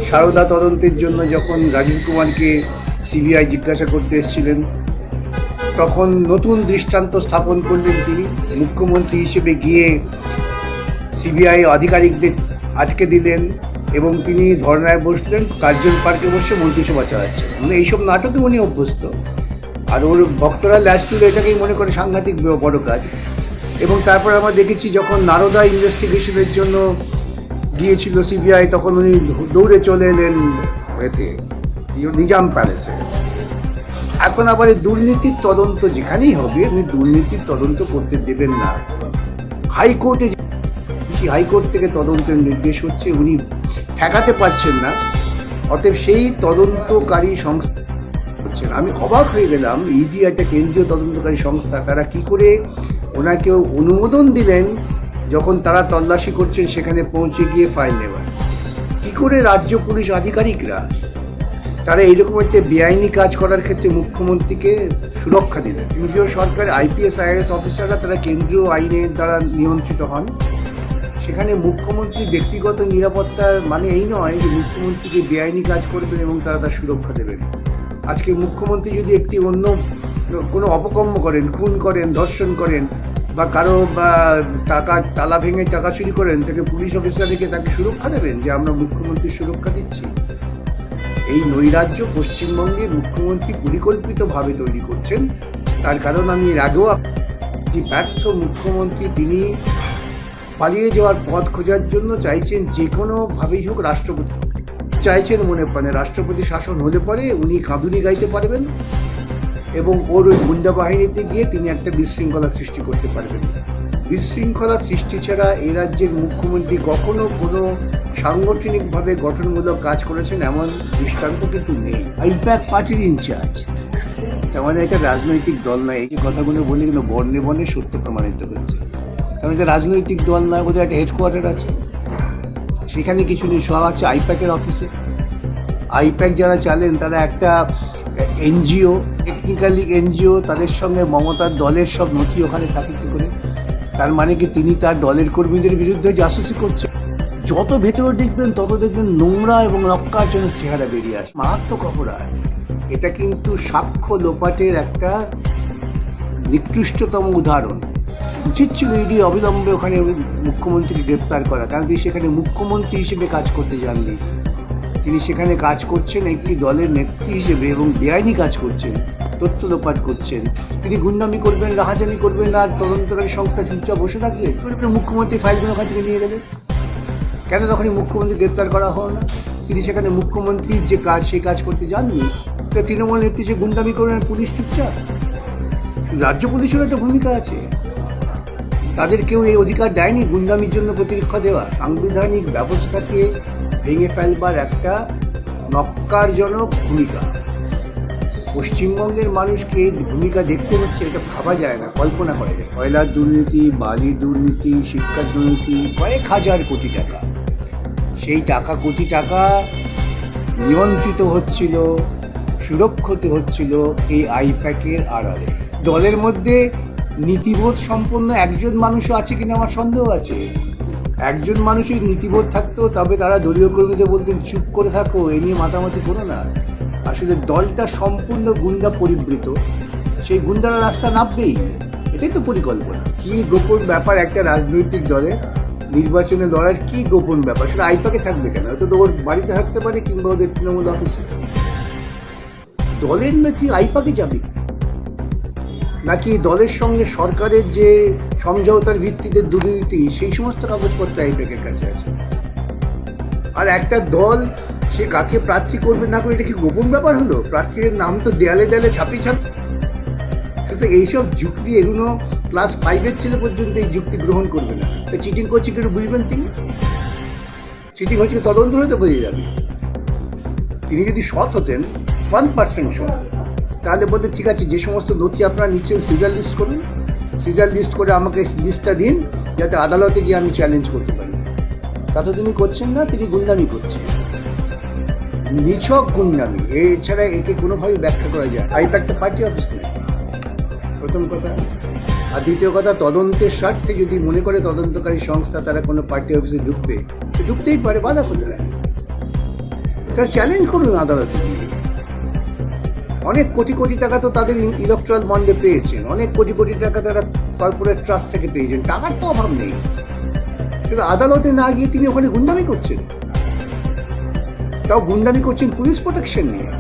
সারদা তদন্তের জন্য যখন রাজীব কুমারকে সিবিআই জিজ্ঞাসা করতে এসেছিলেন, তখন নতুন দৃষ্টান্ত স্থাপন করলেন তিনি। মুখ্যমন্ত্রী হিসেবে গিয়ে সিবিআই আধিকারিকদের আটকে দিলেন এবং তিনি ধর্নায় বসলেন, কার্জন পার্কে বসে মন্ত্রিসভা চালাচ্ছেন। মানে এইসব নাটকে উনি অভ্যস্ত, আর ওর ভক্তরা ল্যাস তুলে এটাকেই মনে করে সাংঘাতিক বড় কাজ। এবং তারপর আমরা দেখেছি যখন নারদা ইনভেস্টিগেশনের জন্য গিয়েছিল সিবিআই, তখন উনি দৌড়ে চলে এলেন এতে নিজাম প্যালেসে। এখন আবার এই দুর্নীতির তদন্ত যেখানেই হবে উনি দুর্নীতির তদন্ত করতে দেবেন না। হাইকোর্টে, হাইকোর্ট থেকে তদন্তের নির্দেশ হচ্ছে, উনি ঠেকাতে পারছেন না, অতএব সেই তদন্তকারী সংস্থা হচ্ছেন। আমি অবাক হয়ে গেলাম, ইডি একটা কেন্দ্রীয় তদন্তকারী সংস্থা, তারা কি করে ওনাকে অনুমোদন দিলেন যখন তারা তল্লাশি করছেন সেখানে পৌঁছে গিয়ে ফাইল নেওয়ার? কি করে রাজ্য পুলিশ আধিকারিকরা তারা এইরকম একটা বেআইনি কাজ করার ক্ষেত্রে মুখ্যমন্ত্রীকে সুরক্ষা দিলেন? কেন্দ্রীয় সরকার আইপিএস আইএএস অফিসাররা তারা কেন্দ্রীয় আইনের দ্বারা নিয়ন্ত্রিত হন। সেখানে মুখ্যমন্ত্রীর ব্যক্তিগত নিরাপত্তা মানে এই নয় যে মুখ্যমন্ত্রীকে বেআইনি কাজ করবেন এবং তারা তার সুরক্ষা দেবেন। আজকে মুখ্যমন্ত্রী যদি একটি অন্য কোনো অপকর্ম করেন, খুন করেন, ধর্ষণ করেন বা কারো বা টাকা তালা ভেঙে টাকা চুরি করেন, তাকে পুলিশ অফিসার রেখে তাকে সুরক্ষা দেবেন যে আমরা মুখ্যমন্ত্রীর সুরক্ষা দিচ্ছি? এই নৈরাজ্য পশ্চিমবঙ্গে মুখ্যমন্ত্রী পরিকল্পিতভাবে তৈরি করছেন। তার কারণ আমি এর আগেও ব্যর্থ মুখ্যমন্ত্রী, তিনি পালিয়ে যাওয়ার পথ খোঁজার জন্য চাইছেন যে কোনোভাবেই হোক রাষ্ট্রপতি চাইছেন মনে প্রাণে রাষ্ট্রপতি শাসন হলে পরে উনি কাঁদুনি গাইতে পারবেন এবং ওর ওই গুন্ডা বাহিনীতে গিয়ে তিনি একটা বিশৃঙ্খলা সৃষ্টি করতে পারবেন। বিশৃঙ্খলা সৃষ্টি ছাড়া এই রাজ্যের মুখ্যমন্ত্রী কখনো কোনো সাংগঠনিকভাবে গঠনমূলক কাজ করেছেন এমন দৃষ্টান্ত কিন্তু নেই। আইপ্যাক পার্টির ইনচার্জ, তার মানে একটা রাজনৈতিক দল নয়। এই যে কথাগুলো বলে কিন্তু বর্ণে বর্ণে সত্য প্রমাণিত হচ্ছে। তার মানে রাজনৈতিক দল নয়, বোধহয় একটা হেডকোয়ার্টার আছে, সেখানে কিছু নেই, সব আছে আইপ্যাকের অফিসে। আইপ্যাক যারা চালেন তারা একটা এনজিও, টেকনিক্যালি এনজিও, তাদের সঙ্গে মমতার দলের সব নথি ওখানে থাকে কী করে? তার মানে কি তিনি তার দলের কর্মীদের বিরুদ্ধে জাসুসি করছেন? যত ভেতরে দেখবেন তত দেখবেন নোংরা এবং লক্ষ্যজনক চেহারা বেরিয়ে আসে, মারাত্মক অপরাধ। এটা কিন্তু সাক্ষ্য লোপাটের একটা নিকৃষ্টতম উদাহরণ। উচিত ছিল ইডি অবিলম্বে ওখানে মুখ্যমন্ত্রীকে গ্রেপ্তার করা, কারণ তিনি সেখানে মুখ্যমন্ত্রী হিসেবে কাজ করতে যাননি। তিনি সেখানে কাজ করছেন একটি দলের নেত্রী হিসেবে এবং বেআইনি কাজ করছেন, তথ্য লোপাট করছেন। তিনি গুন্ডামি করবেন, রাহাজানি করবেন আর তদন্তকারী সংস্থা চুপচাপ বসে থাকবে? মুখ্যমন্ত্রী ফাইলগুলো ওখান থেকে নিয়ে গেলেন কেন? তখনই মুখ্যমন্ত্রী গ্রেপ্তার করা হলো না? তিনি সেখানে মুখ্যমন্ত্রীর যে কাজ সেই কাজ করতে যাননি। তৃণমূল নেত্রী সে গুন্ডামি করবেন, পুলিশ চুপচাপ? রাজ্য পুলিশেরও একটা ভূমিকা আছে, তাদের কেউ এই অধিকার দেয়নি গুন্ডামির জন্য প্রতিরক্ষা দেওয়া। সাংবিধানিক ব্যবস্থাকে ভেঙে ফেলবার একটা নক্কারজনক ভূমিকা। পশ্চিমবঙ্গের মানুষকে এই ভূমিকা দেখতে হচ্ছে, এটা ভাবা যায় না, কল্পনা করা যায়। কয়লার দুর্নীতি, বালি দুর্নীতি, শিক্ষার দুর্নীতি, কয়েক হাজার কোটি টাকা, সেই টাকা কোটি টাকা নিয়ন্ত্রিত হচ্ছিল, সুরক্ষিত হচ্ছিল এই আইপ্যাকের আড়ালে। দলের মধ্যে নীতিবোধ সম্পন্ন একজন মানুষও আছে কিনা আমার সন্দেহ আছে। একজন মানুষের নীতিবোধ থাকতো তবে তারা দলীয় কর্মীদের বলতেন চুপ করে থাকো, এ নিয়ে মাতামাতি করো না। আসলে দলটা সম্পূর্ণ গুন্ডা পরিবৃত, সেই গুন্ডারা রাস্তা নামবেই, এটাই তো পরিকল্পনা। কি গোপন ব্যাপার একটা রাজনৈতিক দলের নির্বাচনে লড়ার, কি গোপন ব্যাপার? সেটা আইপ্যাকে থাকবে কেন? হয়তো ওর বাড়িতে থাকতে পারে কিংবা ওদের তৃণমূল অফিসে। দলের নেত্রী আইপ্যাকে যাবে নাকি দলের সঙ্গে সরকারের যে সমঝোতার ভিত্তিতে দুর্নীতি সেই সমস্ত কাগজপত্র আইপ্যাকের কাছে আছে? আর একটা দল সে কাকে প্রার্থী করবে না করে এটা কি গোপন ব্যাপার হলো? প্রার্থীদের নাম তো দেয়ালে দেয়ালে ছাপি সুতরাং এইসব যুক্তি, এগুলো ক্লাস 5-এর ছেলে পর্যন্ত এই যুক্তি গ্রহণ করবে না। চিটিং করছে কেউ বুঝবেন, তিনি চিটিং হচ্ছে তদন্ত হলে তো বোঝা যাবে। তিনি যদি সৎ হতেন 1% সৎ, তাহলে বলতে ঠিক আছে, যে সমস্ত নথি আপনারা নিচ্ছেন সিজার লিস্ট করুন, সিজার লিস্ট করে আমাকে লিস্টটা দিন যাতে আদালতে গিয়ে আমি চ্যালেঞ্জ করতে পারি। তা তো তিনি করছেন না, তিনি গুন্ডামি করছেন, নিছক গুন্ডামি। এছাড়া একে কোনোভাবে ব্যাখ্যা করা যায়। আইপ্যাকটা পার্টি অফিস নেই, প্রথম কথা। আর দ্বিতীয় কথা, তদন্তের স্বার্থে যদি মনে করে তদন্তকারী সংস্থা তারা কোনো পার্টি অফিসে ঢুকবে, ঢুকতেই পারে, বাধা কোথায়? তারা চ্যালেঞ্জ করুন আদালতে গিয়ে। অনেক কোটি কোটি টাকা তো তাদের ইলেকট্রাল বন্ডে পেয়েছেন, অনেক কোটি কোটি টাকা তারা কর্পোরেট ট্রাস্ট থেকে পেয়েছেন, টাকার তো অভাব নেই। কিন্তু আদালতে না গিয়ে তিনি ওখানে গুন্ডামি করছেন, তাও গুন্ডামি করছেন পুলিশ প্রোটেকশন নিয়ে।